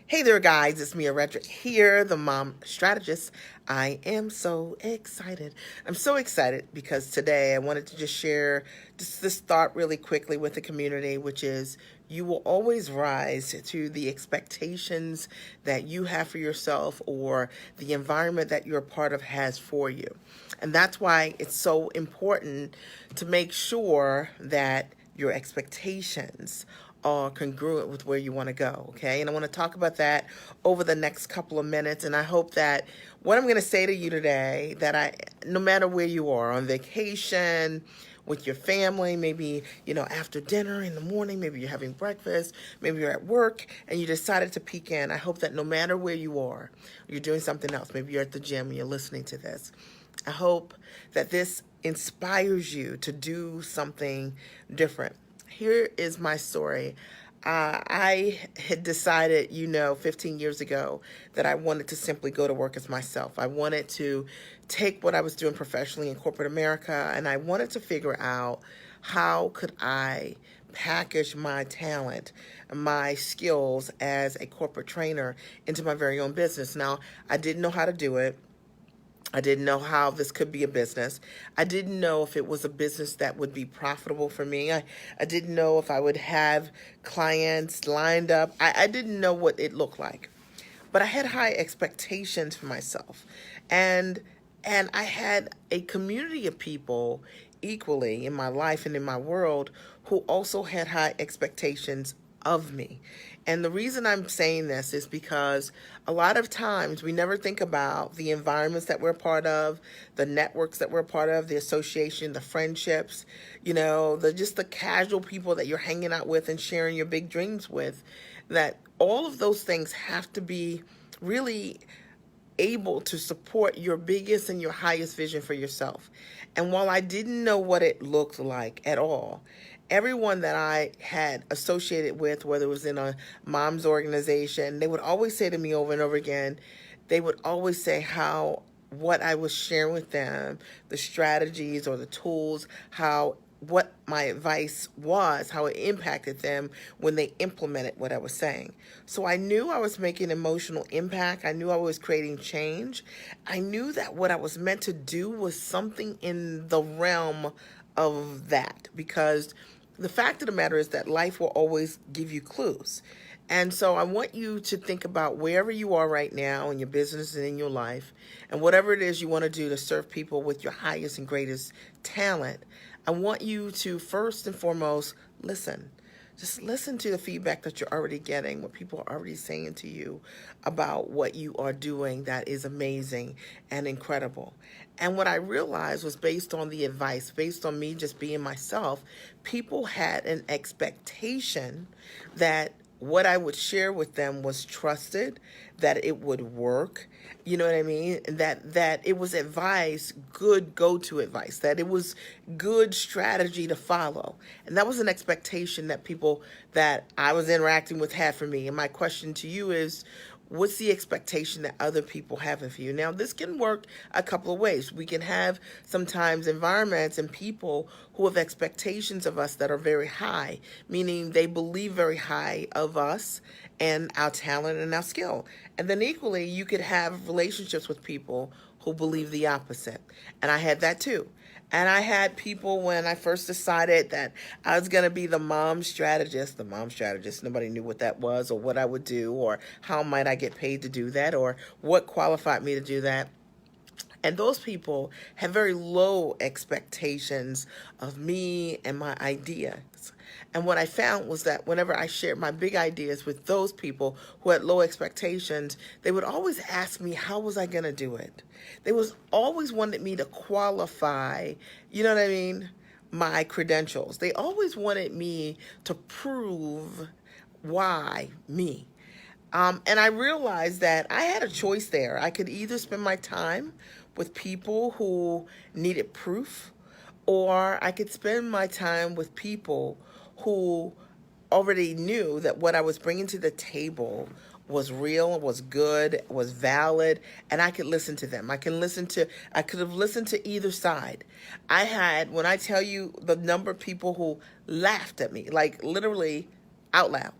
Hey there, guys. It's Mia Redrick here, the mom strategist. I am so excited. I'm so excited because today I wanted to just share just this thought really quickly with the community, which is you will always rise to the expectations that you have for yourself or the environment that you're a part of has for you. And that's why it's so important to make sure that your expectations are congruent with where you want to go, okay? And I want to talk about that over the next couple of minutes. And I hope that what I'm going to say to you today, no matter where you are, on vacation, with your family, maybe, after dinner in the morning, maybe you're having breakfast, maybe you're at work and you decided to peek in. I hope that no matter where you are, you're doing something else. Maybe you're at the gym and you're listening to this. I hope that this inspires you to do something different. Here is my story. I had decided, 15 years ago that I wanted to simply go to work as myself. I wanted to take what I was doing professionally in corporate America, and I wanted to figure out how could I package my talent, my skills as a corporate trainer into my very own business. Now, I didn't know how to do it. I didn't know how this could be a business. I didn't know if it was a business that would be profitable for me. I didn't know if I would have clients lined up. I didn't know what it looked like. But I had high expectations for myself. And I had a community of people equally in my life and in my world who also had high expectations of me. And the reason I'm saying this is because a lot of times we never think about the environments that we're part of, the networks that we're part of, the association, the friendships, just the casual people that you're hanging out with and sharing your big dreams with, that all of those things have to be really able to support your biggest and your highest vision for yourself. And while I didn't know what it looked like at all, everyone that I had associated with, whether it was in a mom's organization, they would always say to me over and over again, they would always say how what I was sharing with them, the strategies or the tools, what my advice was, how it impacted them when they implemented what I was saying. So I knew I was making emotional impact. I knew I was creating change. I knew that what I was meant to do was something in the realm of that, because the fact of the matter is that life will always give you clues. And so I want you to think about wherever you are right now in your business and in your life, and whatever it is you want to do to serve people with your highest and greatest talent. I want you to first and foremost listen. Just listen to the feedback that you're already getting, what people are already saying to you about what you are doing that is amazing and incredible. And what I realized was based on the advice, based on me just being myself, people had an expectation that what I would share with them was trusted, that it would work, you know what I mean? That it was advice, good go-to advice, that it was good strategy to follow. And that was an expectation that people that I was interacting with had for me. And my question to you is, what's the expectation that other people have of you? Now, this can work a couple of ways. We can have sometimes environments and people who have expectations of us that are very high, meaning they believe very high of us and our talent and our skill. And then equally, you could have relationships with people who believe the opposite. And I had that too. And I had people when I first decided that I was going to be the mom strategist, nobody knew what that was or what I would do or how might I get paid to do that or what qualified me to do that. And those people have very low expectations of me and my ideas. And what I found was that whenever I shared my big ideas with those people who had low expectations, they would always ask me, how was I going to do it? They was always wanted me to qualify, you know what I mean, my credentials. They always wanted me to prove why me. And I realized that I had a choice there. I could either spend my time with people who needed proof, or I could spend my time with people who already knew that what I was bringing to the table was real, was good, was valid, and I could listen to them. I could have listened to either side. When I tell you the number of people who laughed at me, like literally out loud,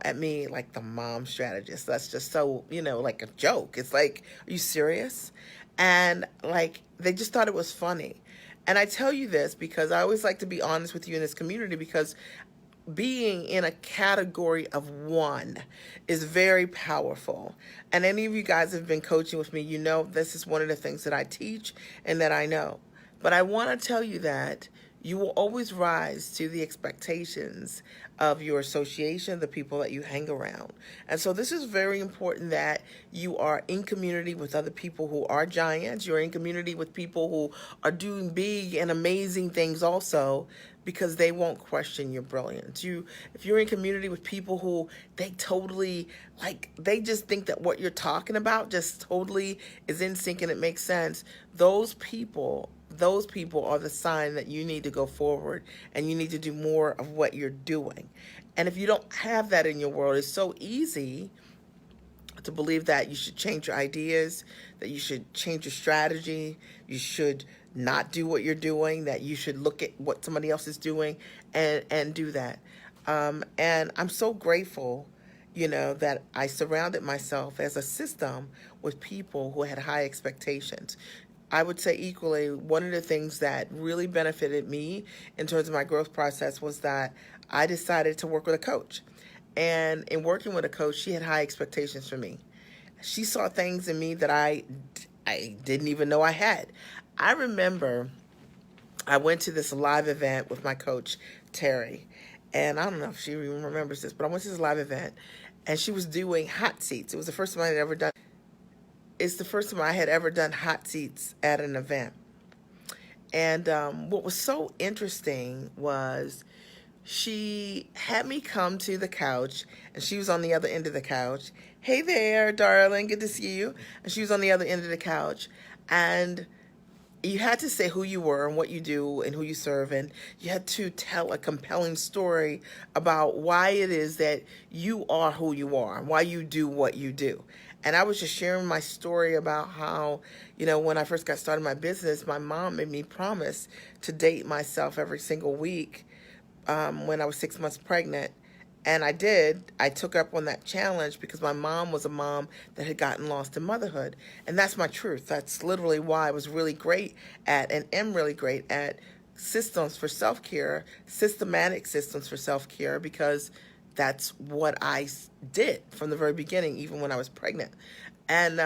at me like the mom strategist. That's just so, like a joke. It's like, are you serious? And like, they just thought it was funny. And I tell you this because I always like to be honest with you in this community, because being in a category of one is very powerful. And any of you guys have been coaching with me, this is one of the things that I teach and that I know. But I want to tell you that you will always rise to the expectations of your association, the people that you hang around. And so this is very important, that you are in community with other people who are giants. You're in community with people who are doing big and amazing things also, because they won't question your brilliance. If you're in community with people who they totally, like, they just think that what you're talking about just totally is in sync and it makes sense, those people are the sign that you need to go forward and you need to do more of what you're doing. And if you don't have that in your world, it's so easy to believe that you should change your ideas, that you should change your strategy, you should not do what you're doing, that you should look at what somebody else is doing and do that. And I'm so grateful, that I surrounded myself as a system with people who had high expectations. I would say equally, one of the things that really benefited me in terms of my growth process was that I decided to work with a coach. And in working with a coach, she had high expectations for me. She saw things in me that I didn't even know I had. I remember I went to this live event with my coach, Terry. And I don't know if she even remembers this, but I went to this live event and she was doing hot seats. It was the first time I had ever done. It's the first time I had ever done hot seats at an event. And what was so interesting was she had me come to the couch, and she was on the other end of the couch. Hey there, darling, good to see you. And she was on the other end of the couch. And you had to say who you were and what you do and who you serve, and you had to tell a compelling story about why it is that you are who you are and why you do what you do. And I was just sharing my story about how, when I first got started in my business, my mom made me promise to date myself every single week when I was 6 months pregnant. And I did. I took up on that challenge because my mom was a mom that had gotten lost in motherhood. And that's my truth. That's literally why I was really great at, and am really great at, systems for self-care, systematic systems for self-care, because that's what I did from the very beginning, even when I was pregnant. And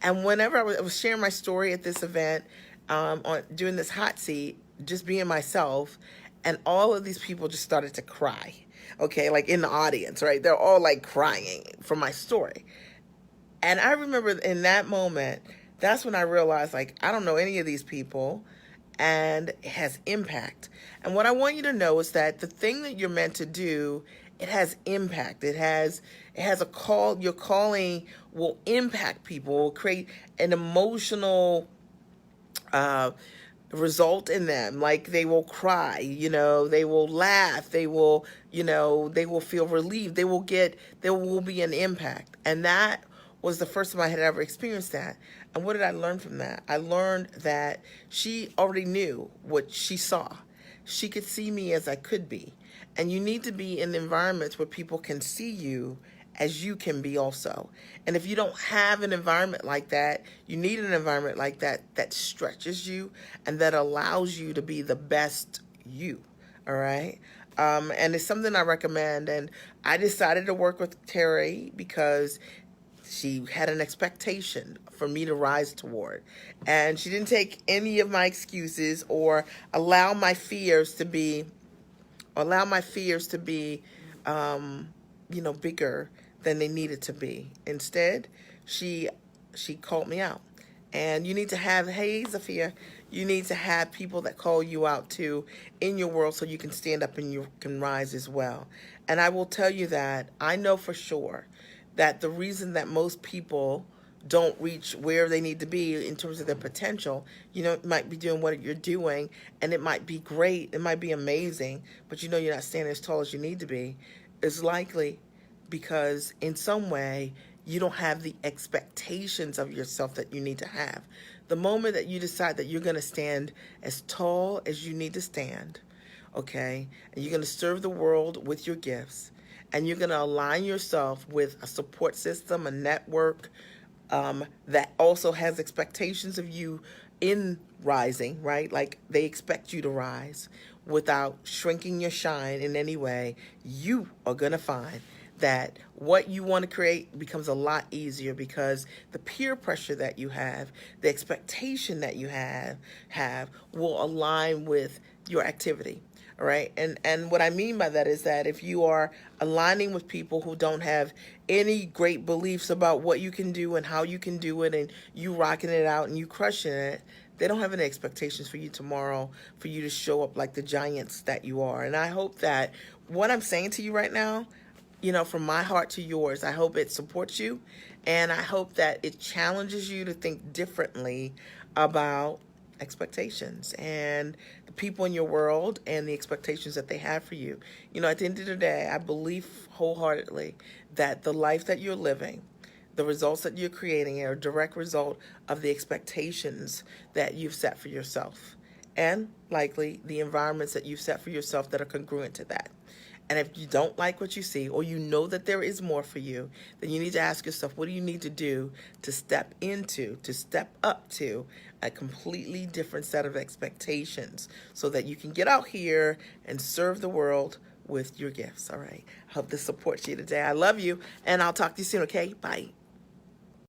whenever I was sharing my story at this event, on doing this hot seat, just being myself, and all of these people just started to cry. Okay, like in the audience, right? They're all like crying from my story. And I remember in that moment, that's when I realized, like, I don't know any of these people, and it has impact. And what I want you to know is that the thing that you're meant to do, it has impact. It has a call. Your calling will impact people, will create an emotional result in them. Like, they will cry, they will laugh, they will, they will feel relieved, there will be an impact. And that was the first time I had ever experienced that. And what did I learn from that? I learned that she already knew what she saw. She could see me as I could be. And you need to be in environments where people can see you as you can be also. And if you don't have an environment like that, you need an environment like that that stretches you and that allows you to be the best you. All right. And it's something I recommend. And I decided to work with Terry because she had an expectation for me to rise toward. And she didn't take any of my excuses or allow my fears to be bigger than they needed to be. Instead, she called me out. And you need to have, hey, Zafia, you need to have people that call you out too in your world so you can stand up and you can rise as well. And I will tell you that I know for sure that the reason that most people don't reach where they need to be in terms of their potential, might be doing what you're doing, and it might be great, it might be amazing, but you're not standing as tall as you need to be, is likely because in some way you don't have the expectations of yourself that you need to have. The moment that you decide that you're going to stand as tall as you need to stand, okay, and you're going to serve the world with your gifts, and you're going to align yourself with a support system, a network that also has expectations of you in rising, right? Like they expect you to rise without shrinking your shine in any way. You are going to find that what you want to create becomes a lot easier because the peer pressure that you have, the expectation that you have will align with your activity. All right. And what I mean by that is that if you are aligning with people who don't have any great beliefs about what you can do and how you can do it, and you rocking it out and you crushing it, they don't have any expectations for you tomorrow for you to show up like the giants that you are. And I hope that what I'm saying to you right now, from my heart to yours, I hope it supports you, and I hope that it challenges you to think differently about expectations and the people in your world and the expectations that they have for you. At the end of the day, I believe wholeheartedly that the life that you're living, the results that you're creating are a direct result of the expectations that you've set for yourself, and likely the environments that you've set for yourself that are congruent to that. And if you don't like what you see, or you know that there is more for you, then you need to ask yourself, what do you need to do to step up to a completely different set of expectations so that you can get out here and serve the world with your gifts. All right. I hope this supports you today. I love you, and I'll talk to you soon, okay? Bye.